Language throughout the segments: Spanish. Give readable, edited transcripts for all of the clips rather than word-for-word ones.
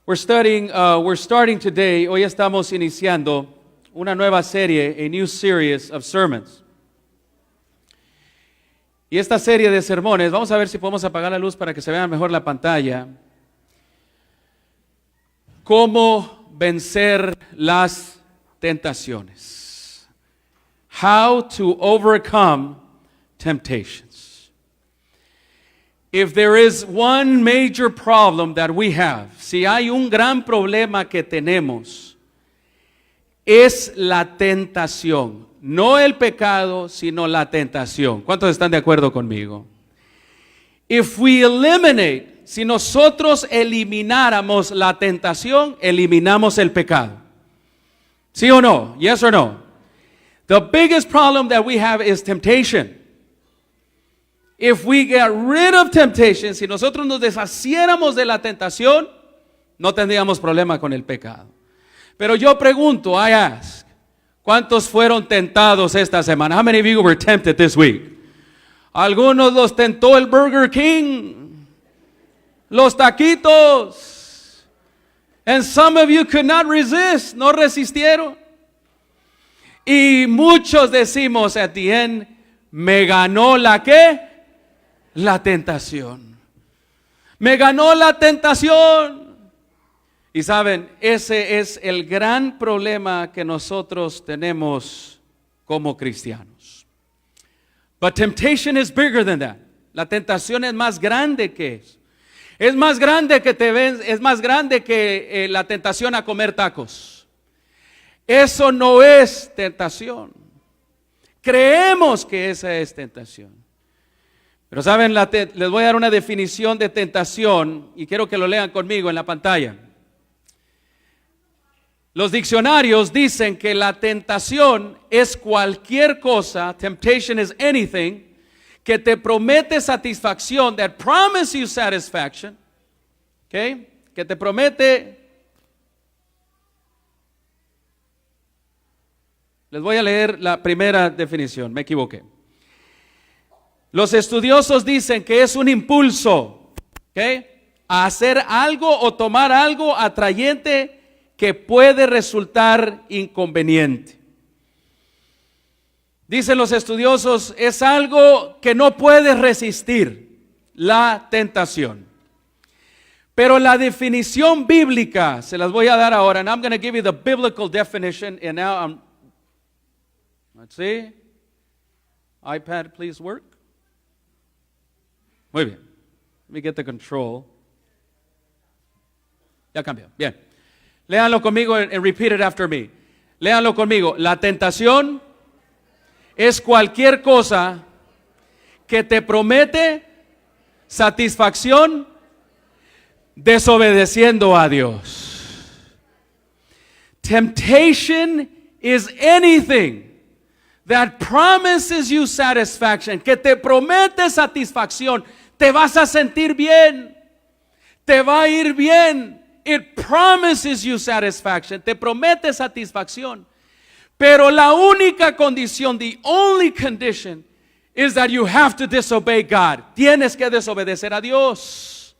We're starting today, hoy estamos iniciando una nueva serie, a new series of sermons. Y esta serie de sermones, vamos a ver si podemos apagar la luz para que se vea mejor la pantalla. Cómo vencer las tentaciones. How to overcome temptations. If there is one major problem that we have, si hay un gran problema que tenemos, es la tentación. No el pecado, sino la tentación. ¿Cuántos están de acuerdo conmigo? If we eliminate, si nosotros elimináramos la tentación, eliminamos el pecado. ¿Sí o no? Yes or no? The biggest problem that we have is temptation. If we get rid of temptation, si nosotros nos deshaciéramos de la tentación, no tendríamos problema con el pecado. Pero yo pregunto, I ask, ¿cuántos fueron tentados esta semana? How many of you were tempted this week? Algunos los tentó el Burger King, los taquitos, and some of you could not resist, no resistieron. Y muchos decimos at the end, me ganó la ¿qué? La tentación. Me ganó la tentación. Y saben, ese es el gran problema que nosotros tenemos como cristianos. But temptation is bigger than that. La tentación es más grande que eso. Es más grande que es más grande que la tentación a comer tacos. Eso no es tentación. Creemos que esa es tentación. Pero saben, les voy a dar una definición de tentación y quiero que lo lean conmigo en la pantalla. Los diccionarios dicen que la tentación es cualquier cosa, temptation is anything, que te promete satisfacción, that promise you satisfaction, okay? Que te promete. Les voy a leer la primera definición, me equivoqué. Los estudiosos dicen que es un impulso, ¿okay? A hacer algo o tomar algo atrayente que puede resultar inconveniente. Dicen los estudiosos, es algo que no puedes resistir, la tentación. Pero la definición bíblica, se las voy a dar ahora, and I'm going to give you the biblical definition, and now let's see, iPad please work. Muy bien. Let me get the control. Ya cambió. Bien. Léanlo conmigo and repeat it after me. Léanlo conmigo. La tentación es cualquier cosa que te promete satisfacción desobedeciendo a Dios. Temptation is anything that promises you satisfaction, que te promete satisfacción. Te vas a sentir bien, te va a ir bien. It promises you satisfaction, te promete satisfacción. Pero la única condición, the only condition, is that you have to disobey God. Tienes que desobedecer a Dios.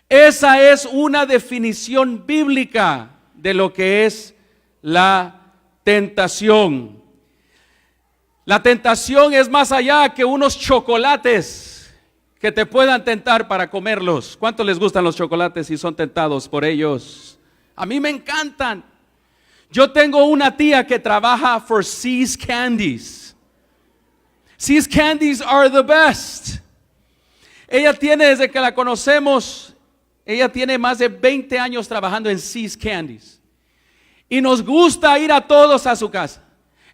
Esa es una definición bíblica de lo que es la tentación. La tentación es más allá que unos chocolates que te puedan tentar para comerlos. ¿Cuántos les gustan los chocolates y son tentados por ellos? A mí me encantan. Yo tengo una tía que trabaja for See's Candies. See's Candies are the best. Ella tiene, desde que la conocemos, ella tiene más de 20 años trabajando en See's Candies. Y nos gusta ir a todos a su casa.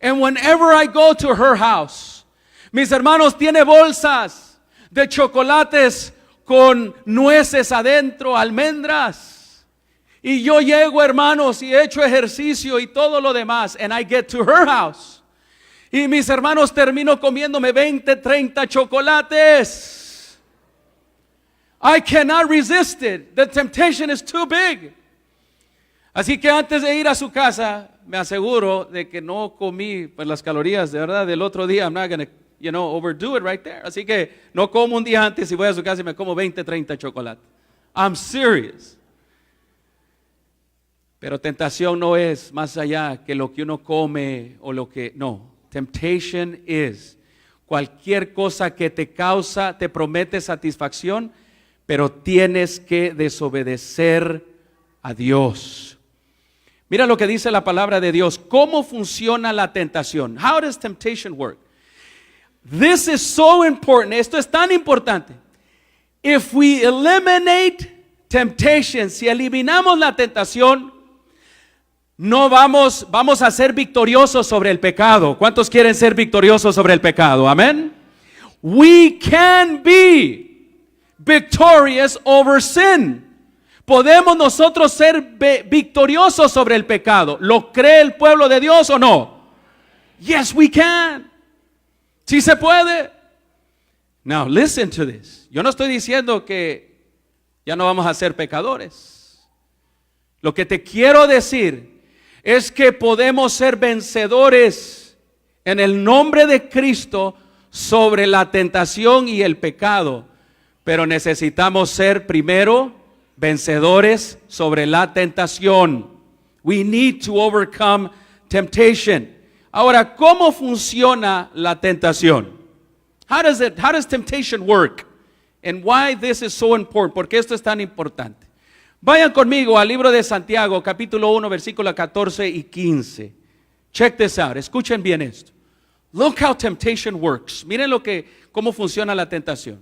And whenever I go to her house, mis hermanos, tiene bolsas de chocolates con nueces adentro, almendras. Y yo llego, hermanos, y he hecho ejercicio y todo lo demás, and I get to her house. Y mis hermanos, termino comiéndome 20, 30 chocolates. I cannot resist it. The temptation is too big. Así que antes de ir a su casa, me aseguro de que no comí pues, las calorías de verdad del otro día. I'm not going to, overdo it right there. Así que no como un día antes y voy a su casa y me como 20, 30 chocolates. I'm serious. Pero tentación no es más allá que lo que uno come o lo que, no. Temptation is cualquier cosa que te causa, te promete satisfacción, pero tienes que desobedecer a Dios. Mira lo que dice la palabra de Dios. ¿Cómo funciona la tentación? How does temptation work? This is so important. Esto es tan importante. If we eliminate temptation, si eliminamos la tentación, no vamos a ser victoriosos sobre el pecado. ¿Cuántos quieren ser victoriosos sobre el pecado? Amén. We can be victorious over sin. ¿Podemos nosotros ser victoriosos sobre el pecado? ¿Lo cree el pueblo de Dios o no? Yes, we can. Sí se puede. Now, listen to this. Yo no estoy diciendo que ya no vamos a ser pecadores. Lo que te quiero decir es que podemos ser vencedores en el nombre de Cristo sobre la tentación y el pecado. Pero necesitamos ser primero vencedores sobre la tentación. We need to overcome temptation. Ahora, ¿cómo funciona la tentación? How does temptation work? And why this is so important? ¿Por qué esto es tan importante? Vayan conmigo al libro de Santiago, capítulo 1, versículos 14 y 15. Check this out. Escuchen bien esto. Look how temptation works. Miren cómo funciona la tentación.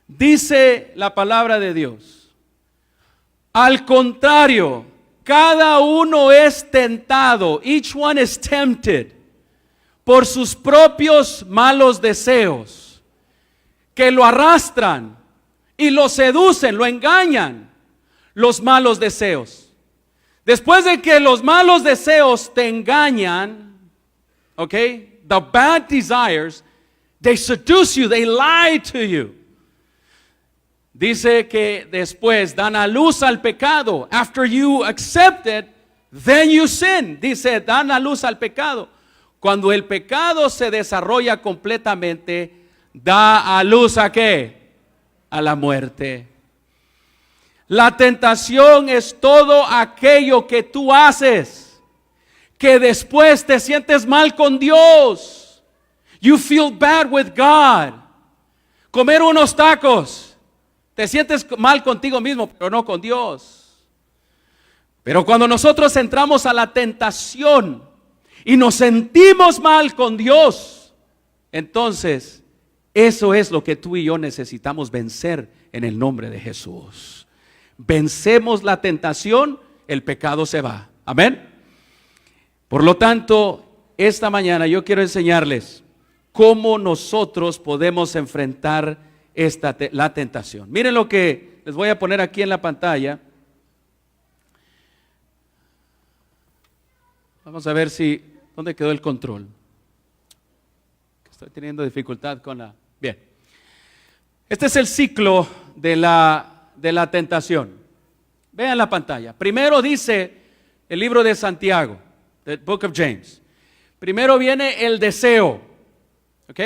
Dice la palabra de Dios: al contrario, cada uno es tentado, each one is tempted, por sus propios malos deseos, que lo arrastran y lo seducen, lo engañan, los malos deseos. Después de que los malos deseos te engañan, okay, the bad desires, they seduce you, they lie to you. Dice que después dan a luz al pecado. After you accept it, then you sin. Dice, dan a luz al pecado. Cuando el pecado se desarrolla completamente, da a luz ¿a qué? A la muerte. La tentación es todo aquello que tú haces, que después te sientes mal con Dios. You feel bad with God. Comer unos tacos. Te sientes mal contigo mismo, pero no con Dios. Pero cuando nosotros entramos a la tentación y nos sentimos mal con Dios, entonces eso es lo que tú y yo necesitamos vencer en el nombre de Jesús. Vencemos la tentación, el pecado se va. Amén. Por lo tanto, esta mañana yo quiero enseñarles cómo nosotros podemos enfrentar la tentación. Miren lo que les voy a poner aquí en la pantalla. Vamos a ver ¿dónde quedó el control? Estoy teniendo dificultad con la... Bien. Este es el ciclo de la tentación. Vean la pantalla. Primero dice el libro de Santiago, the book of James. Primero viene el deseo. ¿Ok?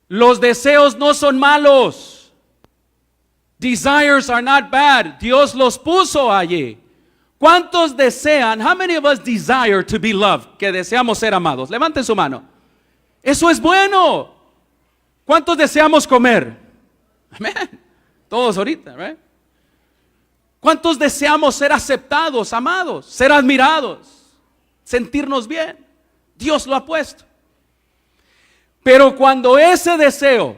Los deseos no son malos. Desires are not bad. Dios los puso allí. ¿Cuántos desean? How many of us desire to be loved? Que deseamos ser amados. Levanten su mano. Eso es bueno. ¿Cuántos deseamos comer? Amén. Todos ahorita, right? ¿Cuántos deseamos ser aceptados, amados, ser admirados, sentirnos bien? Dios lo ha puesto. Pero cuando ese deseo,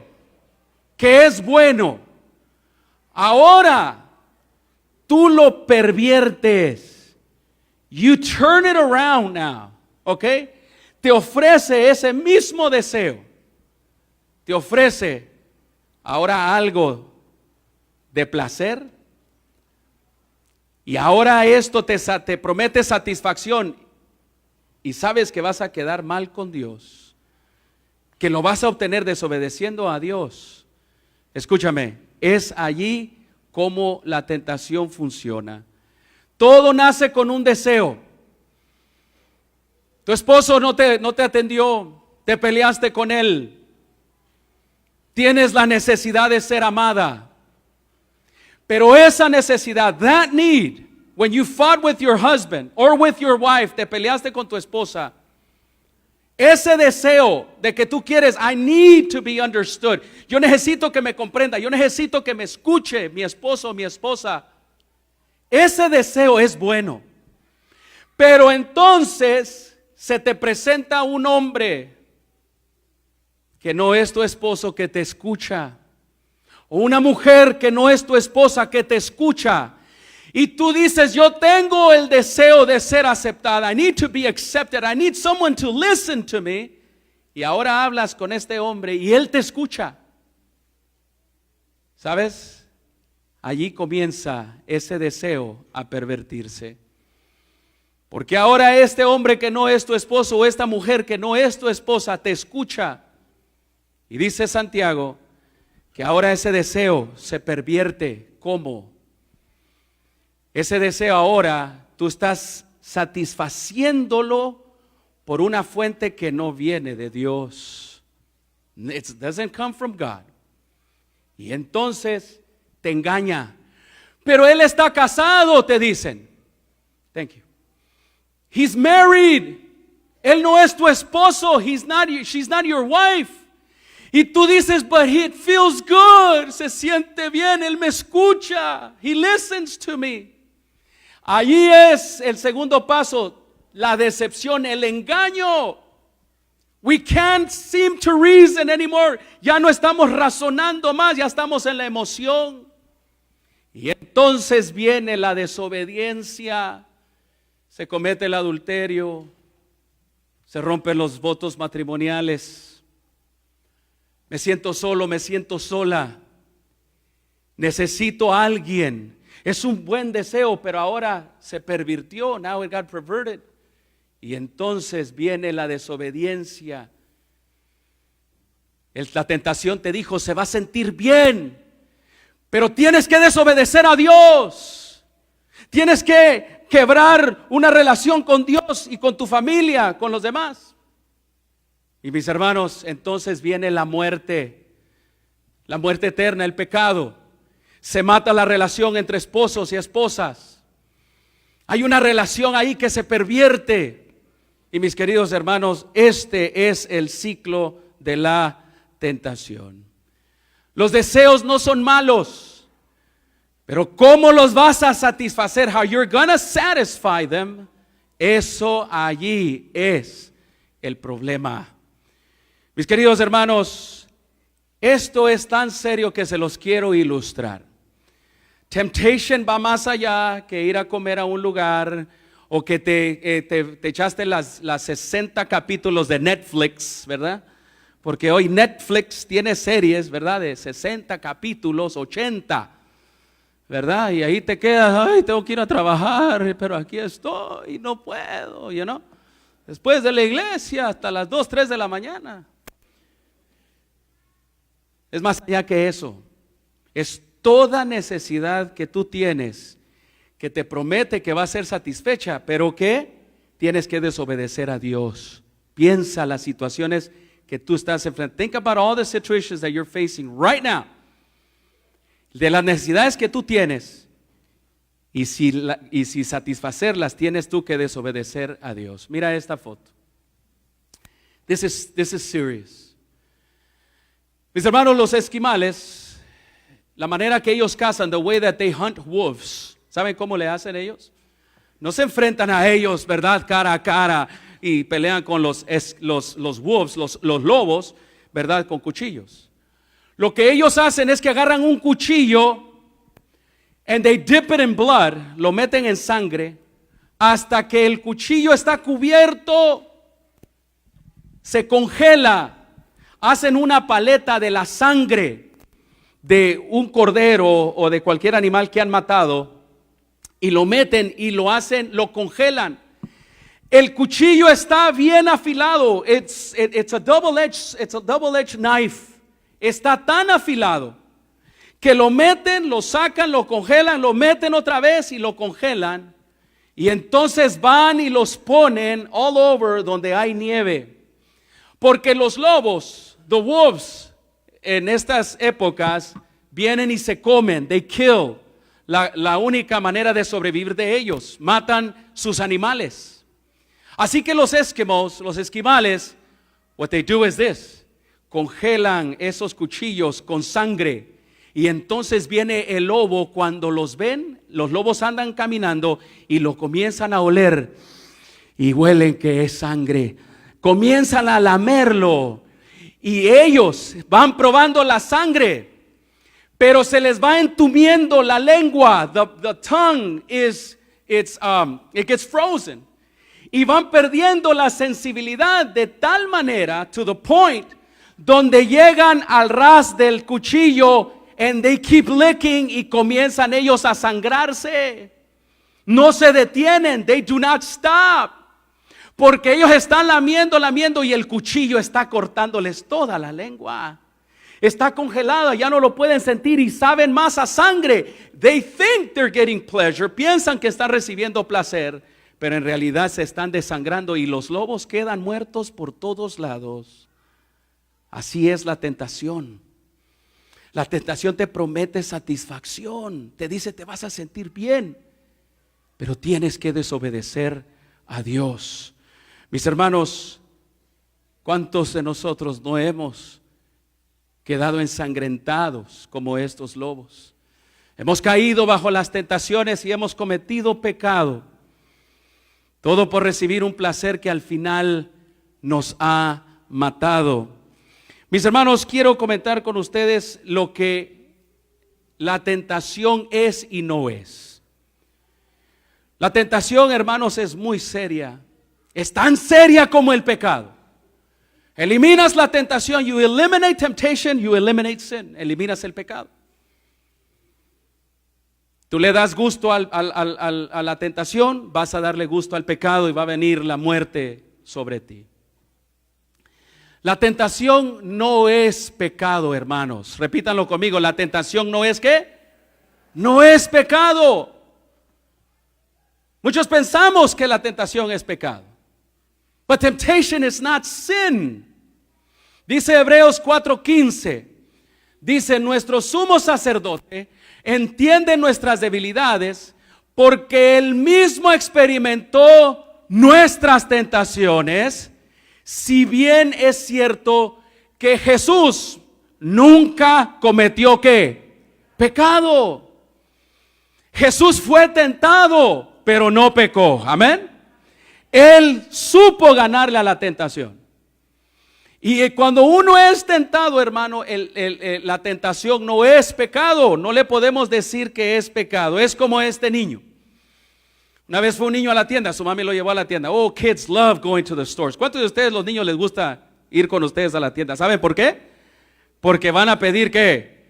que es bueno, ahora tú lo perviertes, you turn it around now, ¿ok? Te ofrece ese mismo deseo, te ofrece ahora algo de placer, y ahora esto te promete satisfacción, y sabes que vas a quedar mal con Dios, que lo vas a obtener desobedeciendo a Dios. Escúchame, es allí como la tentación funciona. Todo nace con un deseo. Tu esposo no te atendió, te peleaste con él, tienes la necesidad de ser amada, Pero esa necesidad, that need, when you fought with your husband or with your wife, te peleaste con tu esposa, ese deseo de que tú quieres, I need to be understood. Yo necesito que me comprenda, yo necesito que me escuche mi esposo o mi esposa. Ese deseo es bueno. Pero entonces se te presenta un hombre que no es tu esposo que te escucha, o una mujer que no es tu esposa que te escucha, y tú dices, yo tengo el deseo de ser aceptada, I need to be accepted, I need someone to listen to me, y ahora hablas con este hombre y él te escucha. ¿Sabes? Allí comienza ese deseo a pervertirse. Porque ahora este hombre que no es tu esposo o esta mujer que no es tu esposa te escucha. Y dice Santiago que ahora ese deseo se pervierte. ¿Cómo? Ese deseo ahora tú estás satisfaciéndolo por una fuente que no viene de Dios. It doesn't come from God. Y entonces te engaña. Pero él está casado, te dicen. Thank you. He's married. Él no es tu esposo. She's not your wife. Y tú dices, but it feels good. Se siente bien. Él me escucha. He listens to me. Allí es el segundo paso. La decepción, el engaño. We can't seem to reason anymore. Ya no estamos razonando más. Ya estamos en la emoción. Y entonces viene la desobediencia. Se comete el adulterio, se rompen los votos matrimoniales. Me siento solo, me siento sola. Necesito a alguien. Es un buen deseo, pero ahora se pervirtió. Now it got perverted. Y entonces viene la desobediencia. La tentación te dijo, se va a sentir bien, pero tienes que desobedecer a Dios. Tienes que quebrar una relación con Dios y con tu familia, con los demás. Y mis hermanos, entonces viene la muerte eterna, el pecado. Se mata la relación entre esposos y esposas. Hay una relación ahí que se pervierte. Y mis queridos hermanos, este es el ciclo de la tentación. Los deseos no son malos. Pero ¿cómo los vas a satisfacer? How you're gonna satisfy them. Eso allí es el problema. Mis queridos hermanos, esto es tan serio que se los quiero ilustrar. Temptation va más allá que ir a comer a un lugar o que te echaste las 60 capítulos de Netflix, ¿verdad? Porque hoy Netflix tiene series, ¿verdad? De 60 capítulos, 80. ¿Verdad? Y ahí te quedas, ay, tengo que ir a trabajar, pero aquí estoy, no puedo, you know? Después de la iglesia hasta las 2, 3 de la mañana. Es más allá que eso. Es toda necesidad que tú tienes que te promete que va a ser satisfecha, pero que tienes que desobedecer a Dios. Piensa las situaciones que tú estás enfrentando. Think about all the situations that you're facing right now. De las necesidades que tú tienes, y si satisfacerlas, tienes tú que desobedecer a Dios. Mira esta foto. This is serious. Mis hermanos, los esquimales, la manera que ellos cazan, the way that they hunt wolves, ¿saben cómo le hacen ellos? No se enfrentan a ellos, ¿verdad? Cara a cara y pelean con los wolves, los lobos, ¿verdad? Con cuchillos. Lo que ellos hacen es que agarran un cuchillo and they dip it in blood, lo meten en sangre hasta que el cuchillo está cubierto, se congela, hacen una paleta de la sangre de un cordero o de cualquier animal que han matado y lo meten y lo hacen, lo congelan. El cuchillo está bien afilado. It's a double-edged knife. Está tan afilado que lo meten, lo sacan, lo congelan, lo meten otra vez y lo congelan. Y entonces van y los ponen all over donde hay nieve. Porque los lobos, the wolves, en estas épocas vienen y se comen, they kill la única manera de sobrevivir de ellos. Matan sus animales. Así que los esquimales, what they do is this: congelan esos cuchillos con sangre. Y entonces viene el lobo. Cuando los ven, los lobos andan caminando y lo comienzan a oler y huelen que es sangre. Comienzan a lamerlo y ellos van probando la sangre, pero se les va entumiendo la lengua. The tongue it gets frozen. Y van perdiendo la sensibilidad de tal manera, to the point, donde llegan al ras del cuchillo, and they keep licking, y comienzan ellos a sangrarse. No se detienen, they do not stop, porque ellos están lamiendo, y el cuchillo está cortándoles toda la lengua. Está congelada, ya no lo pueden sentir y saben más a sangre. They think they're getting pleasure, piensan que están recibiendo placer, pero en realidad se están desangrando y los lobos quedan muertos por todos lados. Así es la tentación. La tentación te promete satisfacción, te dice te vas a sentir bien, pero tienes que desobedecer a Dios. Mis hermanos, ¿cuántos de nosotros no hemos quedado ensangrentados como estos lobos? Hemos caído bajo las tentaciones y hemos cometido pecado. Todo por recibir un placer que al final nos ha matado. Mis hermanos, quiero comentar con ustedes lo que la tentación es y no es. La tentación, hermanos, es muy seria. Es tan seria como el pecado. Eliminas la tentación, you eliminate temptation, you eliminate sin. Eliminas el pecado. Tú le das gusto a la tentación, vas a darle gusto al pecado y va a venir la muerte sobre ti. La tentación no es pecado, hermanos. Repítanlo conmigo, la tentación no es ¿qué? No es pecado. Muchos pensamos que la tentación es pecado. But temptation is not sin. Dice Hebreos 4:15. Dice, nuestro sumo sacerdote entiende nuestras debilidades porque él mismo experimentó nuestras tentaciones. Si bien es cierto que Jesús nunca cometió ¿qué? Pecado. Jesús fue tentado, pero no pecó. Amén. Él supo ganarle a la tentación. Y cuando uno es tentado, hermano, la tentación no es pecado. No le podemos decir que es pecado. Es como este niño. Una vez fue un niño a la tienda, su mami lo llevó a la tienda. Oh, kids love going to the stores. ¿Cuántos de ustedes, los niños, les gusta ir con ustedes a la tienda? ¿Saben por qué? Porque van a pedir ¿qué?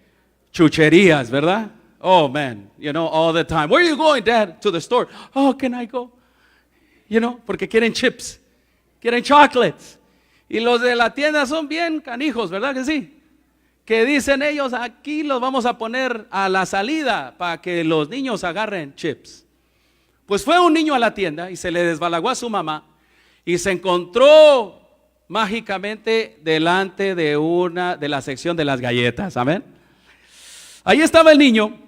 Chucherías, ¿verdad? Oh man, you know, all the time. Where are you going, Dad? To the store. Oh, can I go? You know, porque quieren chips, quieren chocolates. Y los de la tienda son bien canijos, ¿verdad que sí? Que dicen ellos, aquí los vamos a poner a la salida para que los niños agarren chips. Pues fue un niño a la tienda y se le desbalagó a su mamá y se encontró mágicamente delante de la sección de las galletas. Amén. Ahí estaba el niño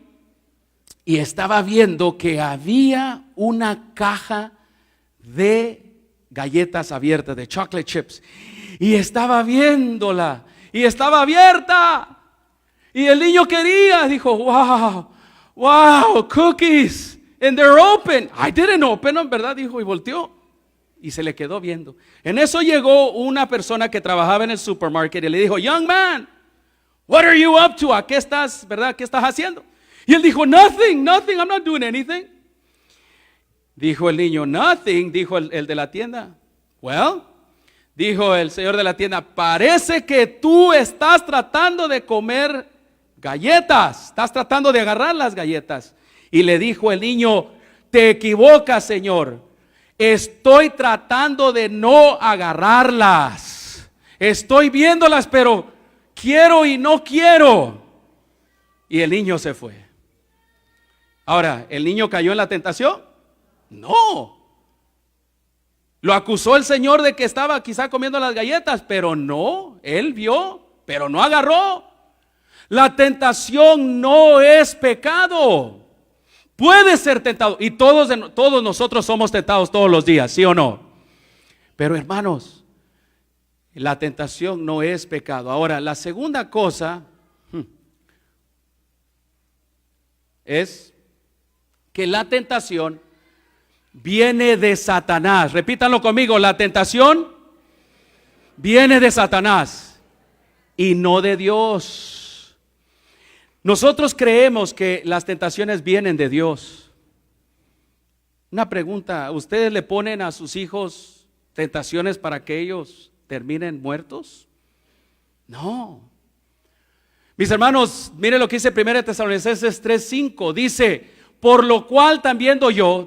y estaba viendo que había una caja de galletas abiertas, de chocolate chips, y estaba viéndola y estaba abierta y el niño dijo, wow, cookies. And they're open. I didn't open them, ¿verdad? Dijo y volteó y se le quedó viendo. En eso llegó una persona que trabajaba en el supermarket y le dijo, young man, what are you up to? ¿A qué estás, verdad? ¿Qué estás haciendo? Y él dijo, nothing, I'm not doing anything. Dijo el niño, nothing. Dijo el de la tienda, well, dijo el señor de la tienda, parece que tú estás tratando de comer galletas, estás tratando de agarrar las galletas. Y le dijo el niño, te equivocas, señor. Estoy tratando de no agarrarlas. Estoy viéndolas, pero quiero y no quiero. Y el niño se fue. Ahora, ¿el niño cayó en la tentación? No. Lo acusó el señor de que estaba quizá comiendo las galletas, pero no. Él vio, pero no agarró. La tentación no es pecado. Puede ser tentado. Y todos nosotros somos tentados todos los días, ¿sí o no? Pero hermanos, la tentación no es pecado. Ahora, la segunda cosa es que la tentación viene de Satanás. Repítanlo conmigo, la tentación viene de Satanás y no de Dios. Nosotros creemos que las tentaciones vienen de Dios. Una pregunta, ¿ustedes le ponen a sus hijos tentaciones para que ellos terminen muertos? No. Mis hermanos, miren lo que dice 1 Tesalonicenses 3:5, dice: por lo cual también yo,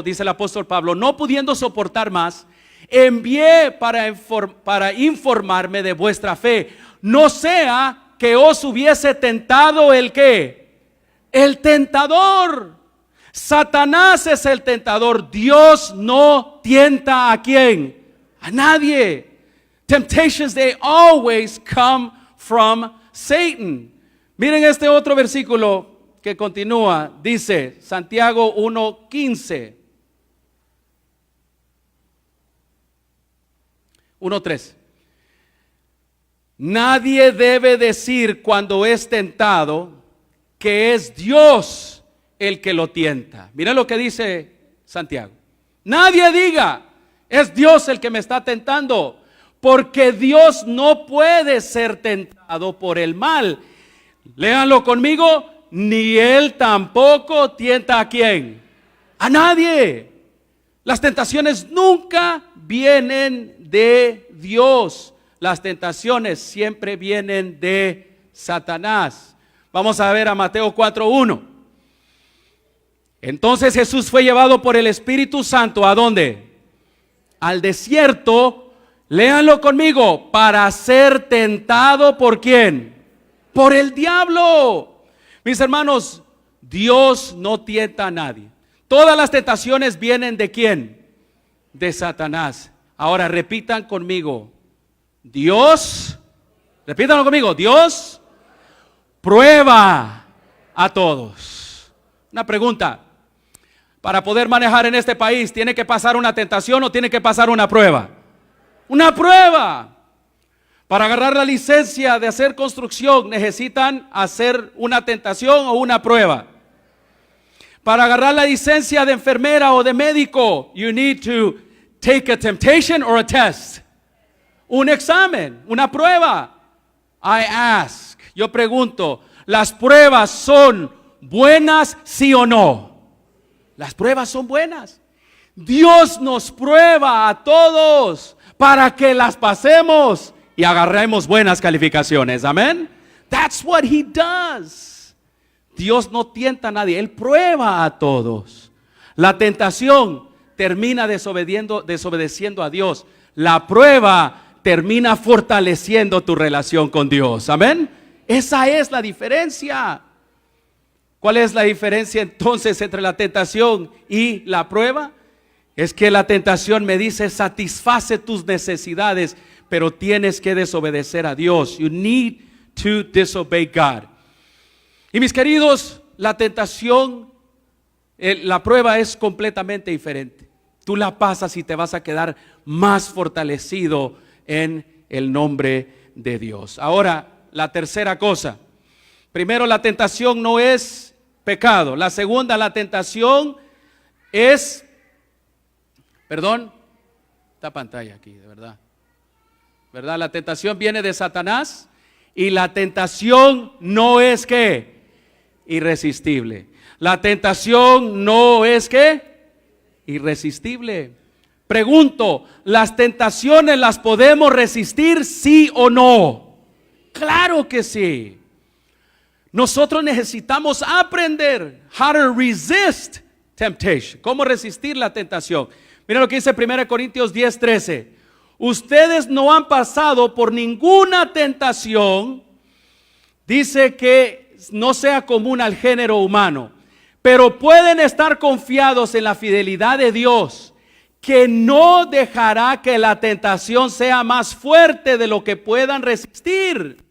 dice el apóstol Pablo, no pudiendo soportar más, envié para informarme de vuestra fe, no sea que os hubiese tentado el ¿qué? El tentador. Satanás es el tentador. Dios no tienta ¿a quién? A nadie. Temptations, they always come from Satan. Miren este otro versículo que continúa, dice Santiago 1:15, 1:3. Nadie debe decir cuando es tentado que es Dios el que lo tienta. Mira lo que dice Santiago. Nadie diga, es Dios el que me está tentando, porque Dios no puede ser tentado por el mal. Léanlo conmigo. Ni Él tampoco tienta ¿a quién? A nadie. Las tentaciones nunca vienen de Dios. Las tentaciones siempre vienen de Satanás. Vamos a ver a Mateo 4:1. Entonces Jesús fue llevado por el Espíritu Santo, ¿a dónde? Al desierto. Léanlo conmigo. Para ser tentado ¿por quién? Por el diablo. Mis hermanos, Dios no tienta a nadie. Todas las tentaciones vienen ¿de quién? De Satanás. Ahora repitan conmigo. Dios, repítanlo conmigo. Dios prueba a todos. Una pregunta. Para poder manejar en este país, ¿tiene que pasar una tentación o tiene que pasar una prueba? Una prueba. Para agarrar la licencia de hacer construcción, ¿necesitan hacer una tentación o una prueba? Para agarrar la licencia de enfermera o de médico, you need to take a temptation or a test. Un examen, una prueba. I ask, yo pregunto, ¿las pruebas son buenas, sí o no? Las pruebas son buenas. Dios nos prueba a todos para que las pasemos y agarremos buenas calificaciones. Amén. That's what He does. Dios no tienta a nadie, Él prueba a todos. La tentación termina desobedeciendo a Dios. La prueba termina fortaleciendo tu relación con Dios. Amén. Esa es la diferencia. ¿Cuál es la diferencia entonces entre la tentación y la prueba? Es que la tentación me dice satisface tus necesidades, pero tienes que desobedecer a Dios. You need to disobey God. Y mis queridos, la tentación, la prueba es completamente diferente. Tú la pasas y te vas a quedar más fortalecido en el nombre de Dios. Ahora, la tercera cosa. Primero, la tentación no es pecado. La segunda, la tentación es, esta pantalla aquí, de verdad. ¿Verdad? La tentación viene de Satanás y la tentación no es ¿qué? Irresistible. La tentación no es ¿qué? Irresistible. Pregunto, ¿las tentaciones las podemos resistir, sí o no? Claro que sí. Nosotros necesitamos aprender how to resist temptation. ¿Cómo resistir la tentación? Mira lo que dice 1 Corintios 10:13. Ustedes no han pasado por ninguna tentación, dice, que no sea común al género humano, pero pueden estar confiados en la fidelidad de Dios, que no dejará que la tentación sea más fuerte de lo que puedan resistir.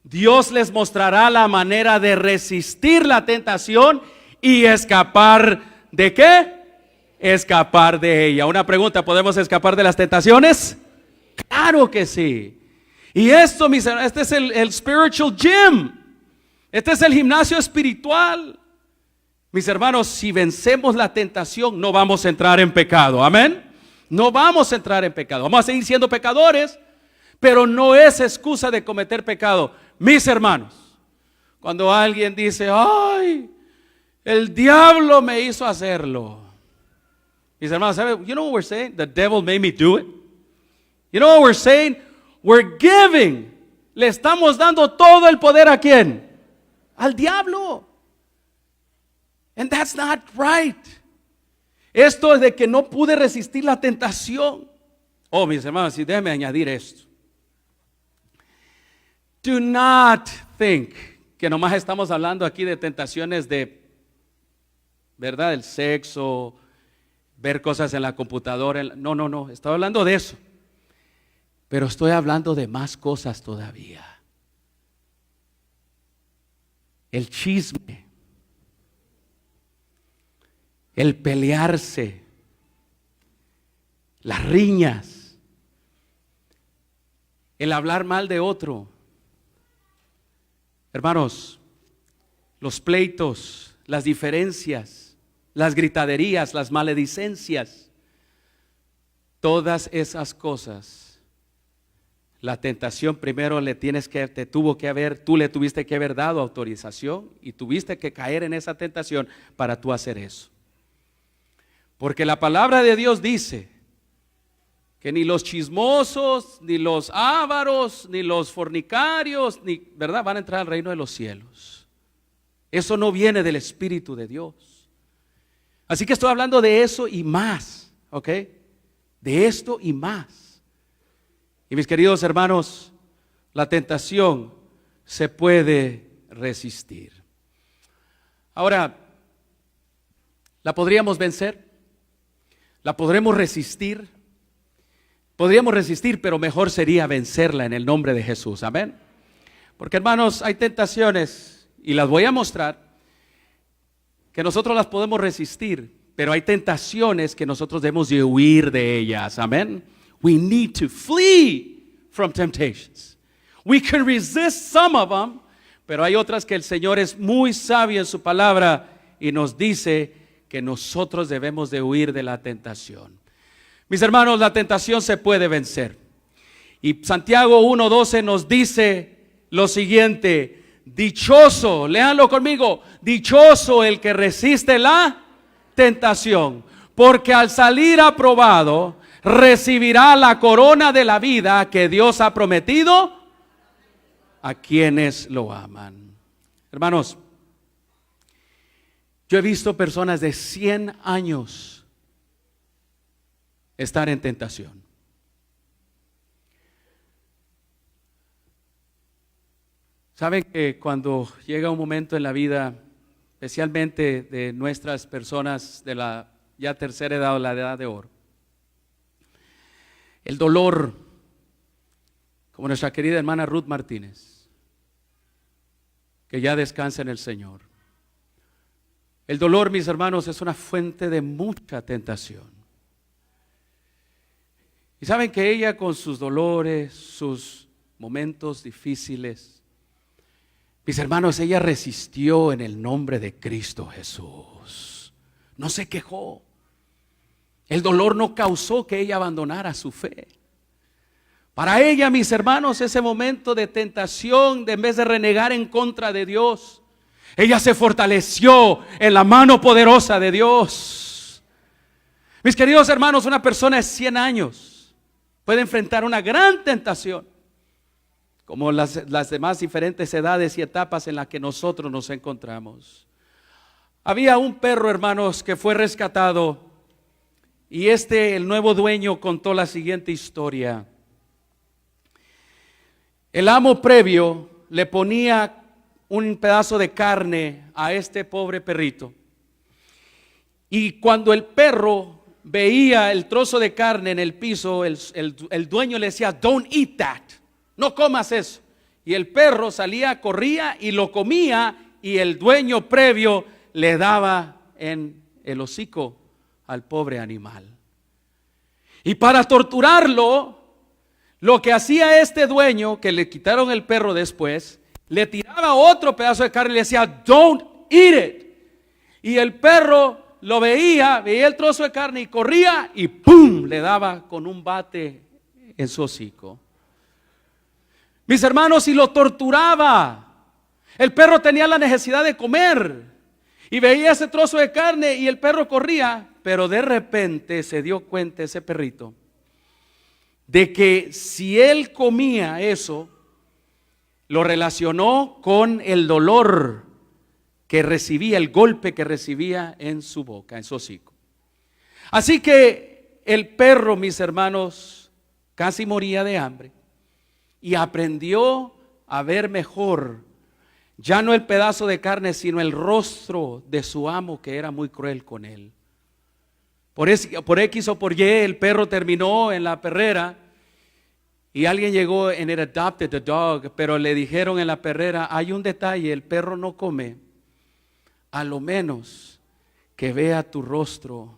Dios les mostrará la manera de resistir la tentación y escapar ¿de qué? Escapar de ella. Una pregunta, ¿podemos escapar de las tentaciones? Claro que sí. Y esto, mis hermanos, este es el spiritual gym. Este es el gimnasio espiritual. Mis hermanos, si vencemos la tentación, no vamos a entrar en pecado. Amén. No vamos a entrar en pecado. Vamos a seguir siendo pecadores, pero no es excusa de cometer pecado. Mis hermanos, cuando alguien dice, ay, el diablo me hizo hacerlo. Mis hermanos, ¿saben? You know what we're saying? The devil made me do it. You know what we're saying? We're giving. Le estamos dando todo el poder ¿a quién? Al diablo. And that's not right. Esto es de que no pude resistir la tentación. Oh, mis hermanos, y déjenme añadir esto. Do not think que nomás estamos hablando aquí de tentaciones de, ¿verdad? El sexo, ver cosas en la computadora. No, estoy hablando de eso. Pero estoy hablando de más cosas todavía. El chisme, el pelearse, las riñas, el hablar mal de otro. Hermanos, los pleitos, las diferencias, las gritaderías, las maledicencias, todas esas cosas. La tentación primero tú le tuviste que haber dado autorización y tuviste que caer en esa tentación para tú hacer eso. Porque la palabra de Dios dice que ni los chismosos, ni los ávaros, ni los fornicarios, ¿verdad? Van a entrar al reino de los cielos. Eso no viene del Espíritu de Dios. Así que estoy hablando de eso y más, ¿ok? De esto y más. Y mis queridos hermanos, la tentación se puede resistir. Ahora, ¿la podríamos vencer? ¿La podremos resistir? Podríamos resistir, pero mejor sería vencerla en el nombre de Jesús. Amén. Porque hermanos, hay tentaciones, y las voy a mostrar, que nosotros las podemos resistir, pero hay tentaciones que nosotros debemos de huir de ellas. Amén. We need to flee from temptations. We can resist some of them, pero hay otras que el Señor es muy sabio en su palabra y nos dice que nosotros debemos de huir de la tentación. Mis hermanos, la tentación se puede vencer. Y Santiago 1:12 nos dice lo siguiente: dichoso, léanlo conmigo, dichoso el que resiste la tentación, porque al salir aprobado recibirá la corona de la vida que Dios ha prometido a quienes lo aman. Hermanos, yo he visto personas de 100 años estar en tentación. Saben que cuando llega un momento en la vida, especialmente de nuestras personas de la ya tercera edad o la edad de oro, el dolor, como nuestra querida hermana Ruth Martínez, que ya descansa en el Señor. El dolor, mis hermanos, es una fuente de mucha tentación. Y saben que ella, con sus dolores, sus momentos difíciles, mis hermanos, ella resistió en el nombre de Cristo Jesús. No se quejó. El dolor no causó que ella abandonara su fe. Para ella, mis hermanos, ese momento de tentación, en vez de renegar en contra de Dios, ella se fortaleció en la mano poderosa de Dios. Mis queridos hermanos, una persona de 100 años puede enfrentar una gran tentación, como las demás diferentes edades y etapas en las que nosotros nos encontramos. Había un perro, hermanos, que fue rescatado. Y el nuevo dueño contó la siguiente historia. El amo previo le ponía un pedazo de carne a este pobre perrito. Y cuando el perro veía el trozo de carne en el piso, el dueño le decía, don't eat that, no comas eso. Y el perro salía, corría y lo comía, y el dueño previo le daba en el hocico al pobre animal. Y para torturarlo, lo que hacía este dueño, que le quitaron el perro después, le tiraba otro pedazo de carne y le decía, don't eat it. Y el perro lo veía el trozo de carne y corría y ¡pum! Le daba con un bate en su hocico. Mis hermanos, y lo torturaba. El perro tenía la necesidad de comer y veía ese trozo de carne y el perro corría, pero de repente se dio cuenta ese perrito de que si él comía eso, lo relacionó con el dolor que recibía, el golpe que recibía en su boca, en su hocico. Así que el perro, mis hermanos, casi moría de hambre y aprendió a ver mejor, ya no el pedazo de carne, sino el rostro de su amo, que era muy cruel con él. Por X o por Y, el perro terminó en la perrera y alguien llegó and it adopted the dog, pero le dijeron en la perrera, hay un detalle, el perro no come, a lo menos que vea tu rostro,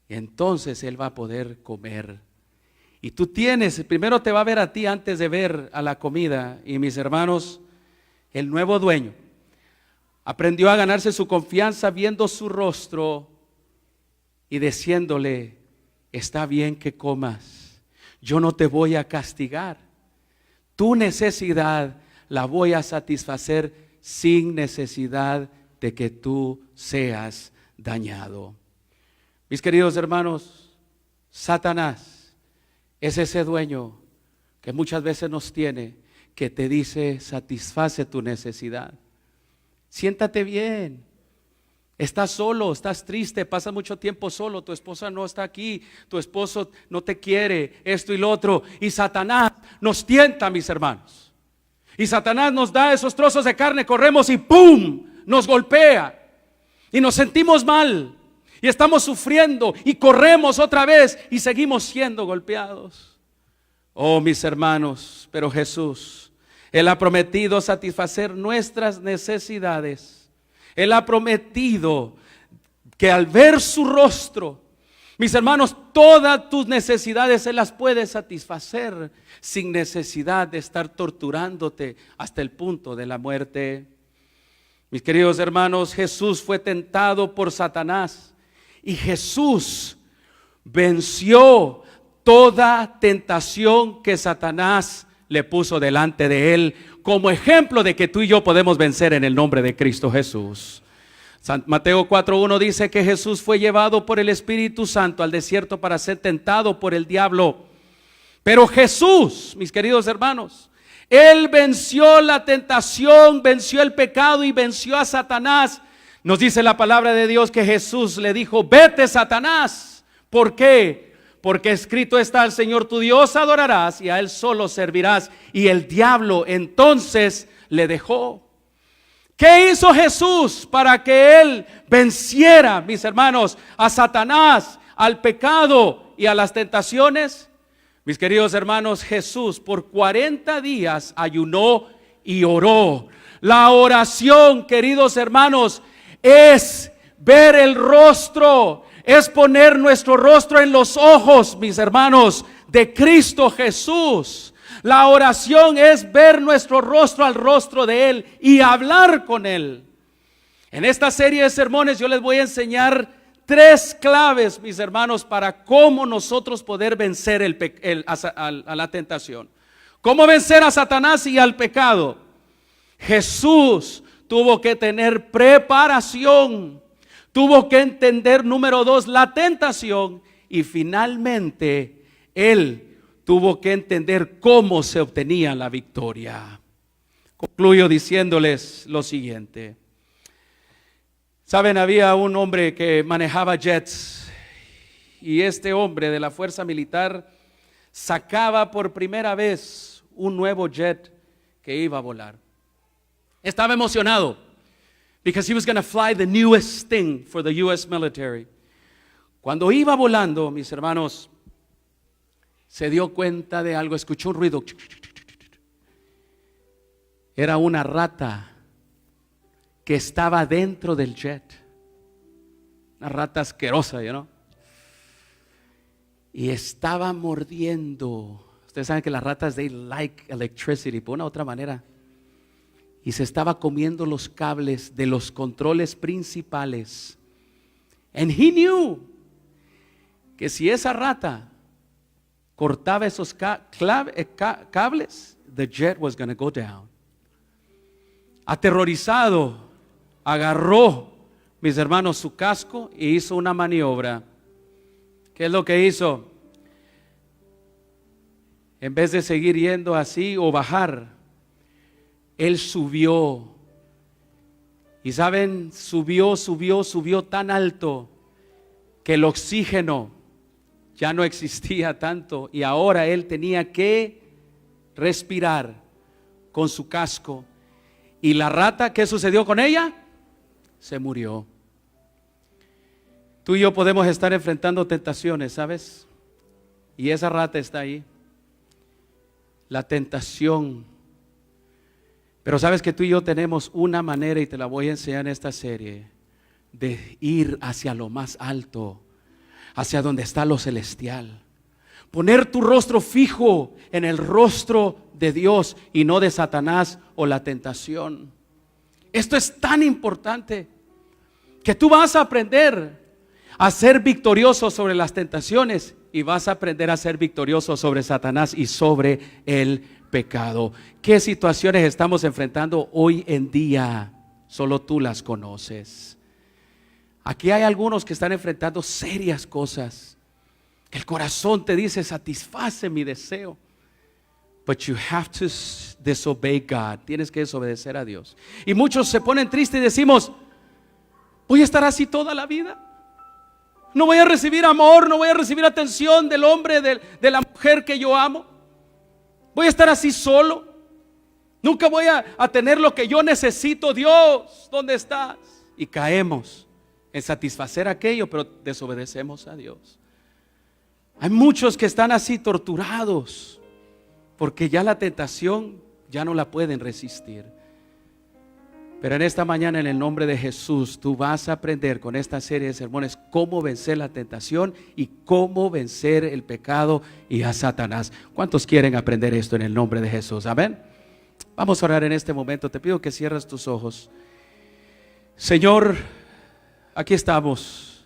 entonces él va a poder comer. Y tú primero te va a ver a ti antes de ver a la comida. Y mis hermanos, el nuevo dueño aprendió a ganarse su confianza viendo su rostro y diciéndole, está bien que comas, yo no te voy a castigar, tu necesidad la voy a satisfacer sin necesidad de que tú seas dañado. Mis queridos hermanos, Satanás es ese dueño que muchas veces nos tiene, que te dice, satisface tu necesidad. Siéntate bien. Estás solo, estás triste, pasas mucho tiempo solo, tu esposa no está aquí, tu esposo no te quiere, esto y lo otro. Y Satanás nos tienta, mis hermanos. Y Satanás nos da esos trozos de carne, corremos y ¡pum! Nos golpea. Y nos sentimos mal. Y estamos sufriendo y corremos otra vez y seguimos siendo golpeados. Oh, mis hermanos, pero Jesús, Él ha prometido satisfacer nuestras necesidades. Él ha prometido que al ver su rostro, mis hermanos, todas tus necesidades Él las puede satisfacer sin necesidad de estar torturándote hasta el punto de la muerte. Mis queridos hermanos, Jesús fue tentado por Satanás y Jesús venció toda tentación que Satanás le puso delante de él, como ejemplo de que tú y yo podemos vencer en el nombre de Cristo Jesús. Mateo 4:1 dice que Jesús fue llevado por el Espíritu Santo al desierto para ser tentado por el diablo. Pero Jesús, mis queridos hermanos, Él venció la tentación, venció el pecado y venció a Satanás. Nos dice la palabra de Dios que Jesús le dijo, vete Satanás. ¿Por qué? Porque escrito está, al Señor tu Dios adorarás y a Él solo servirás. Y el diablo entonces le dejó. ¿Qué hizo Jesús para que Él venciera, mis hermanos, a Satanás, al pecado y a las tentaciones? Mis queridos hermanos, Jesús por 40 días ayunó y oró. La oración, queridos hermanos, es ver el rostro, es poner nuestro rostro en los ojos, mis hermanos, de Cristo Jesús. La oración es ver nuestro rostro al rostro de Él y hablar con Él. En esta serie de sermones yo les voy a enseñar 3 claves, mis hermanos, para cómo nosotros poder vencer a la tentación. Cómo vencer a Satanás y al pecado. Jesús tuvo que tener preparación. Tuvo que entender, número 2, la tentación. Y finalmente, Él tuvo que entender cómo se obtenía la victoria. Concluyo diciéndoles lo siguiente. Saben, había un hombre que manejaba jets y este hombre de la fuerza militar sacaba por primera vez un nuevo jet que iba a volar. Estaba emocionado because he was going to fly the newest thing for the U.S. military. Cuando iba volando, mis hermanos, se dio cuenta de algo, escuchó un ruido. Era una rata que estaba dentro del jet. Una rata asquerosa, ¿no? Y estaba mordiendo. Ustedes saben que las ratas, they like electricity, por una u otra manera. Y se estaba comiendo los cables de los controles principales. And he knew que si esa rata cortaba esos cables, the jet was going to go down. Aterrorizado, agarró, mis hermanos, su casco e hizo una maniobra. ¿Qué es lo que hizo? En vez de seguir yendo así o bajar, él subió. Y saben, subió tan alto que el oxígeno ya no existía tanto. Y ahora él tenía que respirar con su casco. Y la rata, ¿qué sucedió con ella? Se murió. Tú y yo podemos estar enfrentando tentaciones, ¿sabes? Y esa rata está ahí. La tentación. Pero sabes que tú y yo tenemos una manera, y te la voy a enseñar en esta serie, de ir hacia lo más alto, hacia donde está lo celestial. Poner tu rostro fijo en el rostro de Dios y no de Satanás o la tentación. Esto es tan importante que tú vas a aprender a ser victorioso sobre las tentaciones y vas a aprender a ser victorioso sobre Satanás y sobre el pecado. ¿Qué situaciones estamos enfrentando hoy en día? Solo tú las conoces. Aquí hay algunos que están enfrentando serias cosas. El corazón te dice, satisface mi deseo. But you have to disobey God. Tienes que desobedecer a Dios. Y muchos se ponen tristes y decimos, voy a estar así toda la vida. No voy a recibir amor, no voy a recibir atención del hombre, de la mujer que yo amo. Voy a estar así solo. Nunca voy a tener lo que yo necesito. Dios, ¿dónde estás? Y caemos en satisfacer aquello, pero desobedecemos a Dios. Hay muchos que están así torturados porque ya la tentación ya no la pueden resistir. Pero en esta mañana, en el nombre de Jesús, tú vas a aprender con esta serie de sermones cómo vencer la tentación y cómo vencer el pecado y a Satanás. ¿Cuántos quieren aprender esto en el nombre de Jesús? Amén. Vamos a orar en este momento. Te pido que cierres tus ojos. Señor, aquí estamos.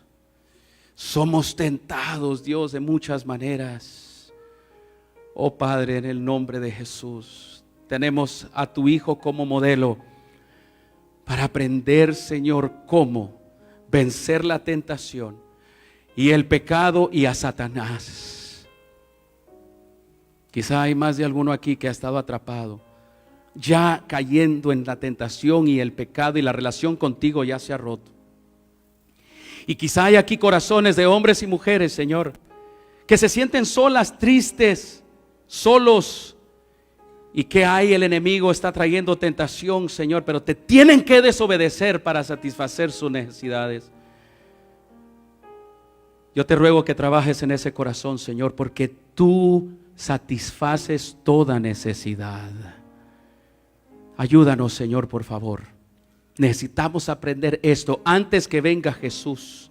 Somos tentados, Dios, de muchas maneras. Oh Padre, en el nombre de Jesús, tenemos a tu Hijo como modelo para aprender, Señor, cómo vencer la tentación y el pecado y a Satanás. Quizá hay más de alguno aquí que ha estado atrapado, ya cayendo en la tentación y el pecado, y la relación contigo ya se ha roto. Y quizá hay aquí corazones de hombres y mujeres, Señor, que se sienten solas, tristes, solos. Y que hay, el enemigo está trayendo tentación, Señor, pero te tienen que desobedecer para satisfacer sus necesidades. Yo te ruego que trabajes en ese corazón, Señor, porque tú satisfaces toda necesidad. Ayúdanos, Señor, por favor. Necesitamos aprender esto antes que venga Jesús.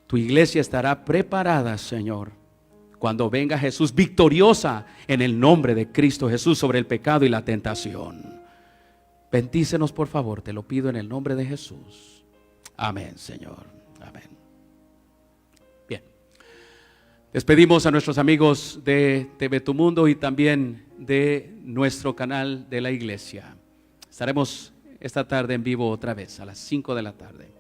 Tu iglesia estará preparada, Señor, cuando venga Jesús, victoriosa en el nombre de Cristo Jesús sobre el pecado y la tentación. Bendícenos, por favor, te lo pido en el nombre de Jesús. Amén, Señor. Amén. Bien. Despedimos a nuestros amigos de TV Tu Mundo y también de nuestro canal de la iglesia. Estaremos esta tarde en vivo otra vez a las 5 de la tarde.